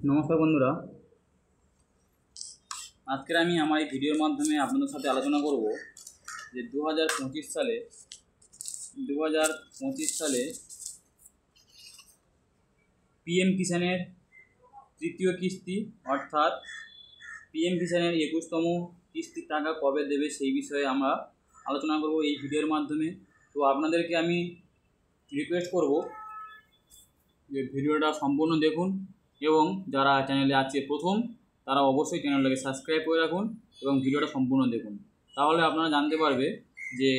নমস্কার বন্ধুরা, আজকের আমি আমার এই ভিডিওর মাধ্যমে আপনাদের সাথে আলোচনা করব যে 2025 সালে পিএম কিষাণের তৃতীয় কিস্তি অর্থাৎ পিএম কিষাণের 21তম কিস্তির টাকা কবে দেবে সেই বিষয়ে আমরা আলোচনা করব এই ভিডিওর মাধ্যমে। তো আপনাদেরকে আমি রিকোয়েস্ট করব যে ভিডিওটা সম্পূর্ণ দেখুন এবং যারা চ্যানেলে আছে প্রথম তারা অবশ্যই চ্যানেলটাকে সাবস্ক্রাইব করে রাখুন এবং ভিডিওটা সম্পূর্ণ দেখুন। তাহলে আপনারা জানতে পারবে যে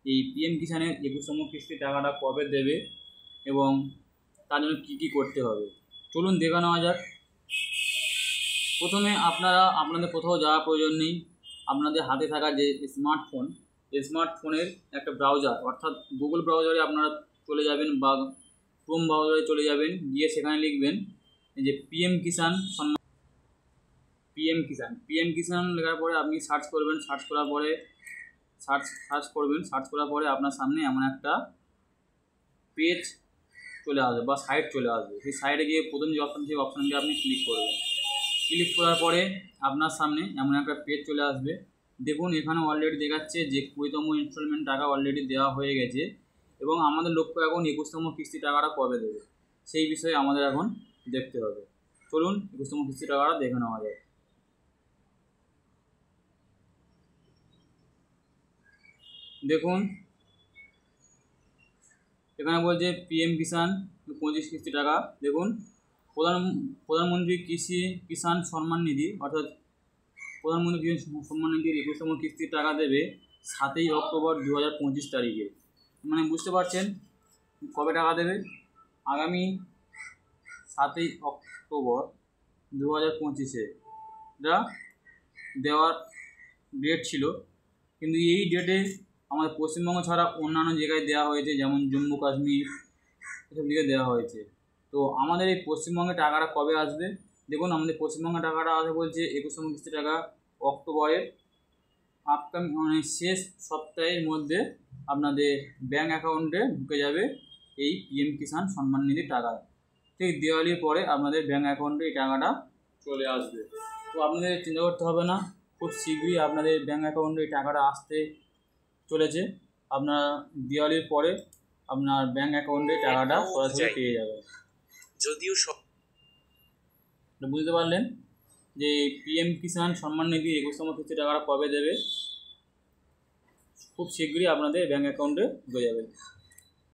এই পিএম কিষাণের 21তম কিস্তির টাকাটা কবে দেবে এবং তার জন্য কী কী করতে হবে। চলুন দেখে নেওয়া যাক। প্রথমে আপনাদের কোথাও যাওয়ার প্রয়োজন নেই। আপনাদের হাতে থাকা যে স্মার্টফোনের একটা ব্রাউজার অর্থাৎ গুগল ব্রাউজারে আপনারা চলে যাবেন বা ক্রোম ব্রাউজারে চলে যাবেন, গিয়ে সেখানে লিখবেন যে পিএম কিষাণ লেখার পরে আপনি সার্চ করবেন। সার্চ করার পরে আপনার সামনে এমন একটা পেজ চলে আসবে বা সাইট চলে আসবে। সেই সাইটে গিয়ে প্রথম যে অপশানটি আপনি ক্লিক করবেন। ক্লিক করার পরে আপনার সামনে এমন একটা পেজ চলে আসবে। দেখুন এখানে অলরেডি দেখাচ্ছে যে 20তম ইনস্টলমেন্ট টাকা অলরেডি দেওয়া হয়ে গেছে এবং আমাদের লক্ষ্য এখন 21তম কিস্তি টাকাটা কবে দেবে সেই বিষয়ে আমাদের এখন দেখতে হবে। চলুন 21তম কিস্তি টাকাটা দেখে নেওয়া যায়। দেখুন এখানে বলছে পিএম কিষাণ 25 কিস্তি টাকা। দেখুন প্রধানমন্ত্রী কিষাণ সম্মান নিধি অর্থাৎ প্রধানমন্ত্রী কিষাণ সম্মান নিধির 21তম কিস্তির টাকা দেবে 7ই অক্টোবর 2025 তারিখে। মানে বুঝতে পারছেন কবে টাকা দেবে। আগামী 7ই অক্টোবর 2025-এ এটা দেওয়ার ডেট ছিল, কিন্তু এই ডেটে আমাদের পশ্চিমবঙ্গ ছাড়া অন্যান্য জায়গায় দেওয়া হয়েছে, যেমন জম্মু কাশ্মীর এসব দিকে দেওয়া হয়েছে। তো আমাদের এই পশ্চিমবঙ্গে টাকাটা কবে আসবে দেখুন। আমাদের পশ্চিমবঙ্গে টাকাটা আসবে বলছে 21তম কিস্তি টাকা অক্টোবরের আপকামিং শেষ সপ্তাহের মধ্যে আপনাদের ব্যাঙ্ক অ্যাকাউন্টে ঢুকে যাবে এই পিএম কিষাণ সম্মান নিধির টাকা। ঠিক দিওয়ালির পরে আপনাদের ব্যাঙ্ক অ্যাকাউন্টে এই টাকাটা চলে আসবে। তো আপনাদের চিন্তা করতে হবে না, খুব শীঘ্রই আপনাদের ব্যাঙ্ক অ্যাকাউন্টে এই টাকাটা আসতে চলেছে। আপনার দিওয়ালির পরে আপনার ব্যাঙ্ক অ্যাকাউন্টে টাকাটা সরাসরি পেয়ে যাবেন। যদিও বুঝতে পারলেন যে পিএম কিষাণ সম্মান নিধি 21তম কিস্তি টাকাটা কবে দেবে, খুব শীঘ্রই আপনাদের ব্যাঙ্ক অ্যাকাউন্টে ঢুকে যাবে।